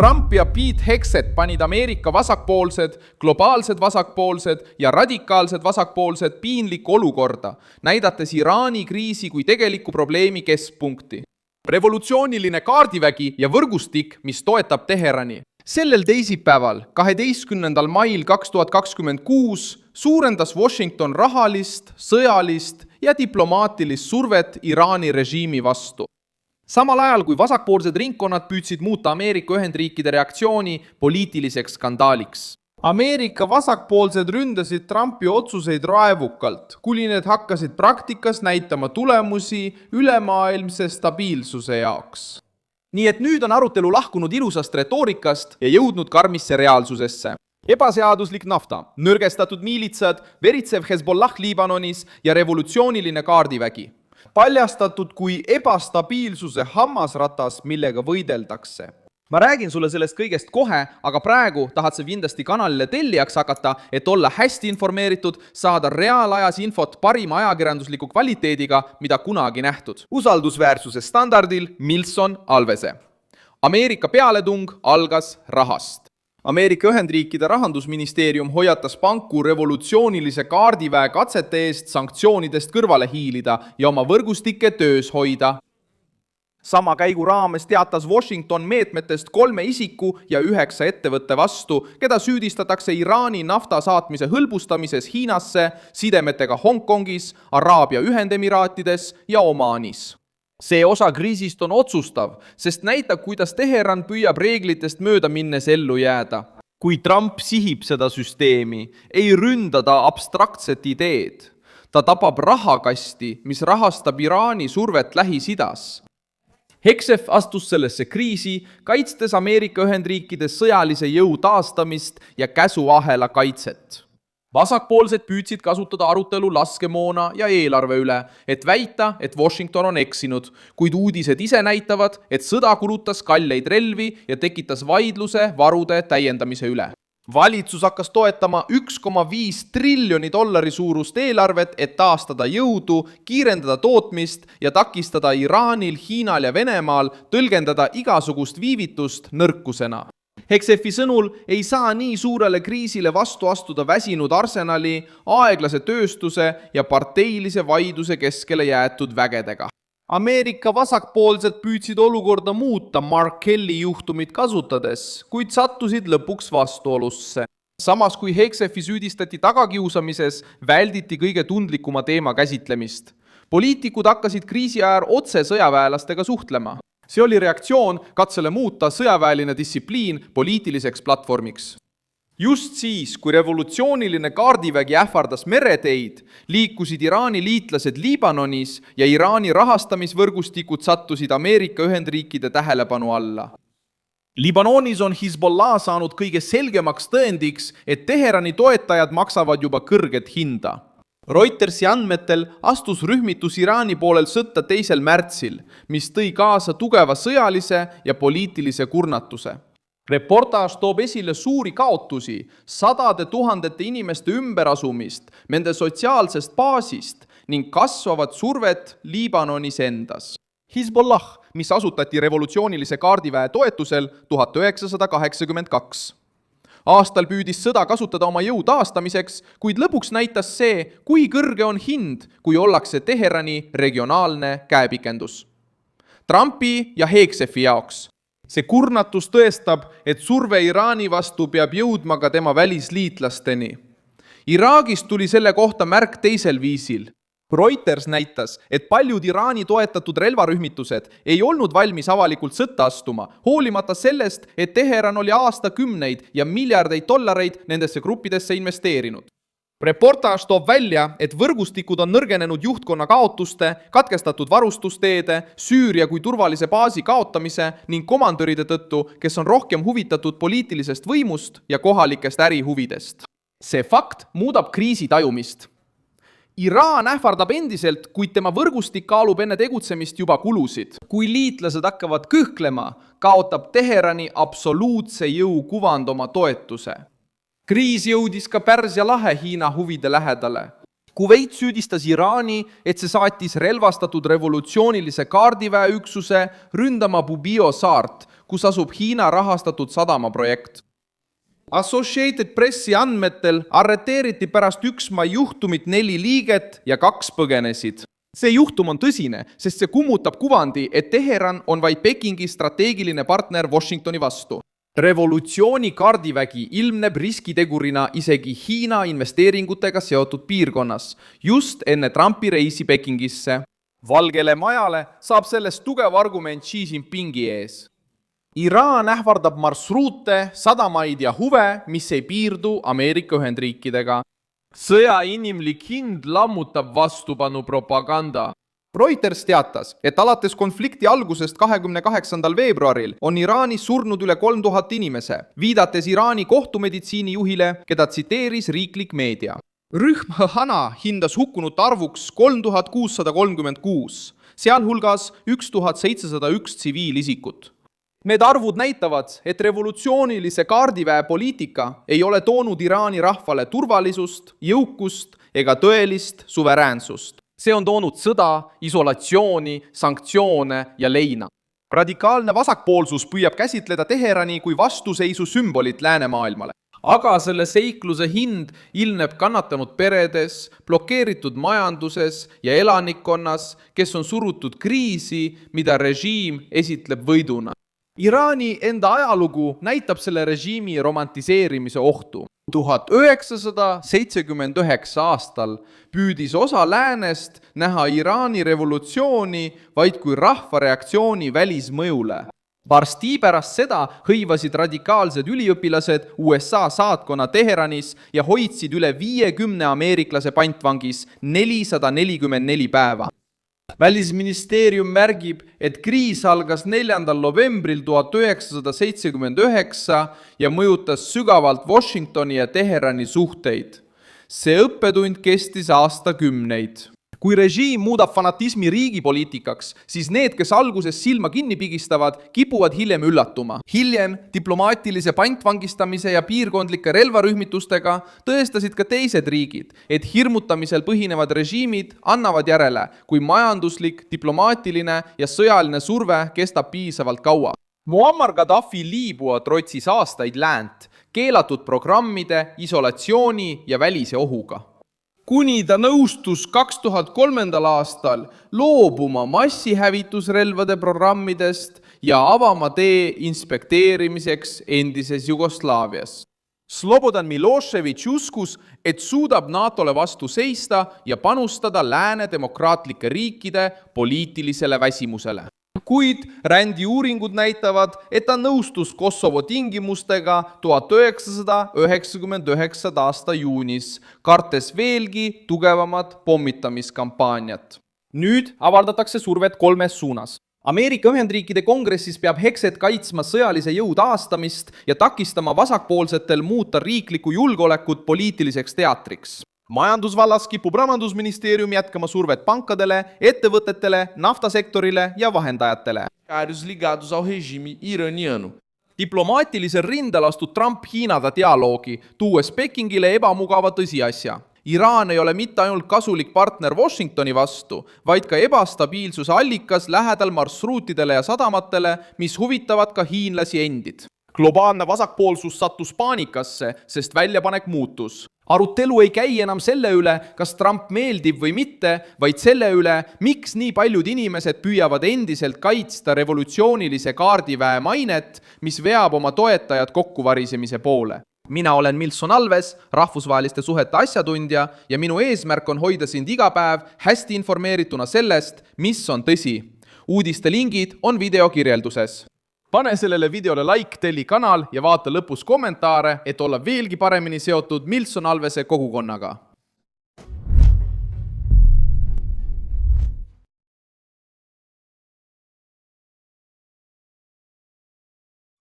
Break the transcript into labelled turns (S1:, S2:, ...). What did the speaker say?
S1: Trump ja Pete Hegseth panid Ameerika vasakpoolsed, globaalsed vasakpoolsed ja radikaalsed vasakpoolsed piinlikku olukorda, näidates Iraani kriisi kui tegeliku probleemi keskpunkti. Revolutsiooniline kaardivägi ja võrgustik, mis toetab Teherani. Sellel teisipäeval, 12. mail 2026, suurendas Washington rahalist, sõjalist ja diplomaatilist survet Iraani režiimi vastu. Samal ajal kui vasakpoolsed ringkonnad püüdsid muuta Ameerika Ühendriikide reaktsiooni poliitiliseks skandaaliks. Ameerika vasakpoolsed ründasid Trumpi otsuseid raevukalt, kuni need hakkasid praktikas näitama tulemusi ülemaailmse stabiilsuse jaoks. Nii et nüüd on arutelu lahkunud ilusast retoorikast ja jõudnud karmisse reaalsusesse. Ebaseaduslik nafta, nõrgestatud miilitsad, veritsev Hezbollah Liibanonis ja revolutsiooniline kaardivägi. Paljastatud kui ebastabiilsuse hammasratas, millega võideldakse. Ma räägin sulle sellest kõigest kohe, aga praegu tahad sa kindlasti kanalile tellijaks hakata, et olla hästi informeeritud, saada reaalajas infot parima ajakirjandusliku kvaliteediga, mida kunagi nähtud. Usaldusväärsuse standardil Milson Alvese. Ameerika pealetung algas rahast. Ameerika Ühendriikide rahandusministeerium hoiatas panku revolutsioonilise kaardiväe katsete eest sanktsioonidest kõrvale hiilida ja oma võrgustike töös hoida. Sama käigu raames teatas Washington meetmetest 3 isiku ja 9 ettevõtte vastu, keda süüdistatakse Iraani nafta saatmise hõlbustamises Hiinasse, sidemetega Hongkongis, Araabia Ühendemiraatides ja Omaanis. See osa kriisist on otsustav, sest näitab, kuidas Teheran püüab reeglitest mööda minnes ellu jääda. Kui Trump sihib seda süsteemi, ei ründa ta abstraktset ideed. Ta tapab rahakasti, mis rahastab Iraani survet Lähis-Idas. Hegseth astus sellesse kriisi, kaitstes Ameerika Ühendriikide sõjalise jõu taastamist ja käsuahela kaitset. Vasakpoolsed püüdsid kasutada arutelu laskemoona ja eelarve üle, et väita, et Washington on eksinud, kuid uudised ise näitavad, et sõda kulutas kalleid relvi ja tekitas vaidluse varude täiendamise üle. Valitsus hakkas toetama $1,5 triljoni suurust eelarvet, et taastada jõudu, kiirendada tootmist ja takistada Iraanil, Hiinal ja Venemaal tõlgendada igasugust viivitust nõrkusena. Hegsethi sõnul ei saa nii suurele kriisile vastu astuda väsinud arsenali, aeglase tööstuse ja parteilise vaidluse keskele jäetud vägedega. Ameerika vasakpoolsed püüdsid olukorda muuta Mark Kelly juhtumit kasutades, kuid sattusid lõpuks vastuolusse. Samas kui Hegsethi süüdistati tagakiusamises, välditi kõige tundlikuma teema käsitlemist. Poliitikud hakkasid kriisi ajal otse sõjaväelastega suhtlema. See oli reaktsioon katsele muuta sõjaväeline distsipliin poliitiliseks platvormiks. Just siis, kui revolutsiooniline kaardivägi ähvardas mereteid, liikusid Iraani liitlased Liibanonis ja Iraani rahastamisvõrgustikud sattusid Ameerika Ühendriikide tähelepanu alla. Liibanonis on Hezbollah saanud kõige selgemaks tõendiks, et Teherani toetajad maksavad juba kõrget hinda. Reutersi andmetel astus rühmitus Iraani poolel sõtta 2. märtsil, mis tõi kaasa tugeva sõjalise ja poliitilise kurnatuse. Reportaaž toob esile suuri kaotusi, 100 000 inimeste ümberasumist, nende sotsiaalsest baasist ning kasvavat survet Liibanonis endas. Hezbollah, mis asutati revolutsioonilise kaardiväe toetusel 1982. Aastal püüdis sõda kasutada oma jõu taastamiseks, kuid lõpuks näitas see, kui kõrge on hind, kui ollakse Teherani regionaalne käepikendus. Trumpi ja Hegsethi jaoks. See kurnatus tõestab, et surve Iraani vastu peab jõudma ka tema välisliitlasteni. Iraagist tuli selle kohta märk teisel viisil. Reuters näitas, et paljud Iraani toetatud relvarühmitused ei olnud valmis avalikult sõtta astuma, hoolimata sellest, et Teheran oli aastakümneid ja miljardeid dollareid nendesse gruppidesse investeerinud. Reportaaž toob välja, et võrgustikud on nõrgenenud juhtkonna kaotuste, katkestatud varustusteede, Süüria kui turvalise baasi kaotamise ning komandöride tõttu, kes on rohkem huvitatud poliitilisest võimust ja kohalikest ärihuvidest. See fakt muudab kriisi tajumist. Iraan ähvardab endiselt, kuid tema võrgustik kaalub enne tegutsemist juba kulusid. Kui liitlased hakkavad kõhklema, kaotab Teherani absoluutse jõu kuvand oma toetuse. Kriis jõudis ka Pärsia lahe Hiina huvide lähedale. Kuveit süüdistas Iraani, et see saatis relvastatud revolutsioonilise kaardiväe üksuse ründama Bubio saart, kus asub Hiina rahastatud sadamaprojekt. Associated Pressi andmetel arreteeriti pärast üksma juhtumit 4 liiget ja 2 põgenesid. See juhtum on tõsine, sest see kummutab kuvandi, et Teheran on vaid Pekingi strateegiline partner Washingtoni vastu. Revolutsiooni kaardivägi ilmneb riskitegurina isegi Hiina investeeringutega seotud piirkonnas, just enne Trumpi reisi Pekingisse. Valgele majale saab sellest tugev argument Xi Jinpingi ees. Iraan ähvardab marsruute, sadamaid ja huve, mis ei piirdu Ameerika Ühendriikidega. Sõja inimlik hind lammutab vastupanu propaganda. Reuters teatas, et alates konflikti algusest 28. veebruaril on Iraanis surnud üle 3000 inimese, viidates Iraani kohtumeditsiini juhile, keda tsiteeris riiklik meedia. Rühm Hana hindas hukkunute arvuks 3636, sealhulgas 1701 tsiviilisikut. Need arvud näitavad, et revolutsioonilise kaardiväe poliitika ei ole toonud Iraani rahvale turvalisust, jõukust ega tõelist suveräänsust. See on toonud sõda, isolatsiooni, sanktsioone ja leina. Radikaalne vasakpoolsus püüab käsitleda Teherani kui vastuseisu sümbolit läänemaailmale. Aga selle seikluse hind ilmneb kannatanud peredes, blokeeritud majanduses ja elanikkonnas, kes on surutud kriisi, mida režiim esitleb võiduna. Iraani enda ajalugu näitab selle režiimi romantiseerimise ohtu. 1979 aastal püüdis osa läänest näha Iraani revolutsiooni vaid kui rahva reaktsiooni välismõjule. Varsti pärast seda hõivasid radikaalsed üliõpilased USA saatkonna Teheranis ja hoidsid üle 50 ameeriklase pantvangis 444 päeva. Välisministeerium märgib, et kriis algas 4. novembril 1979 ja mõjutas sügavalt Washingtoni ja Teherani suhteid. See õppetund kestis aastakümneid. Kui režiim muudab fanatismi riigipoliitikaks, siis need, kes alguses silma kinni pigistavad, kipuvad hiljem üllatuma. Hiljem diplomaatilise pantvangistamise ja piirkondlike relvarühmitustega tõestasid ka teised riigid, et hirmutamisel põhinevad režiimid annavad järele, kui majanduslik, diplomaatiline ja sõjaline surve kestab piisavalt kaua. Muammar Gaddafi Liibüa trotsis aastaid läänt, keelatud programmide, isolatsiooni ja välise ohuga. Kuni ta nõustus 2003. aastal loobuma massihävitusrelvade programmidest ja avama tee inspekteerimiseks endises Jugoslaavias. Slobodan Milošević uskus, et suudab NATOle vastu seista ja panustada lääne demokraatlike riikide poliitilisele väsimusele. Kuid rändiuuringud näitavad, et ta nõustus Kosovo tingimustega 1999. aasta juunis, kartes veelgi tugevamat pommitamiskampaaniat. Nüüd avaldatakse survet 3 suunas. Ameerika Ühendriikide kongressis peab Hexet kaitsma sõjalise jõu taastamist ja takistama vasakpoolsetel muuta riiklikku julgeolekut poliitiliseks teatriks. Majandusvallas kipub Rahandusministeerium jätkama survet pankadele, ettevõtetele, naftasektorile ja vahendajatele. Ligados ao regime iraniano. Diplomaatilisel rindel astud Trump Hiinada dialoogi, tuues Pekingile ebamugava tõsiasja. Iraan ei ole mitte ainult kasulik partner Washingtoni vastu, vaid ka ebastabiilsuse allikas lähedal marsruutidele ja sadamatele, mis huvitavad ka hiinlasi endid. Globaalne vasakpoolsus sattus paanikasse, sest väljapanek muutus. Arutelu ei käi enam selle üle, kas Trump meeldib või mitte, vaid selle üle, miks nii paljud inimesed püüavad endiselt kaitsta revolutsioonilise kaardiväe mainet, mis veab oma toetajad kokkuvarisemise poole. Mina olen Milson Alves, rahvusvaheliste suhete asjatundja ja minu eesmärk on hoida sind iga päev hästi informeerituna sellest, mis on tõsi. Uudiste lingid on video kirjelduses. Pane sellele videole like, telli kanal ja vaata lõpus kommentaare, et olla veelgi paremini seotud Milson Alvese kogukonnaga.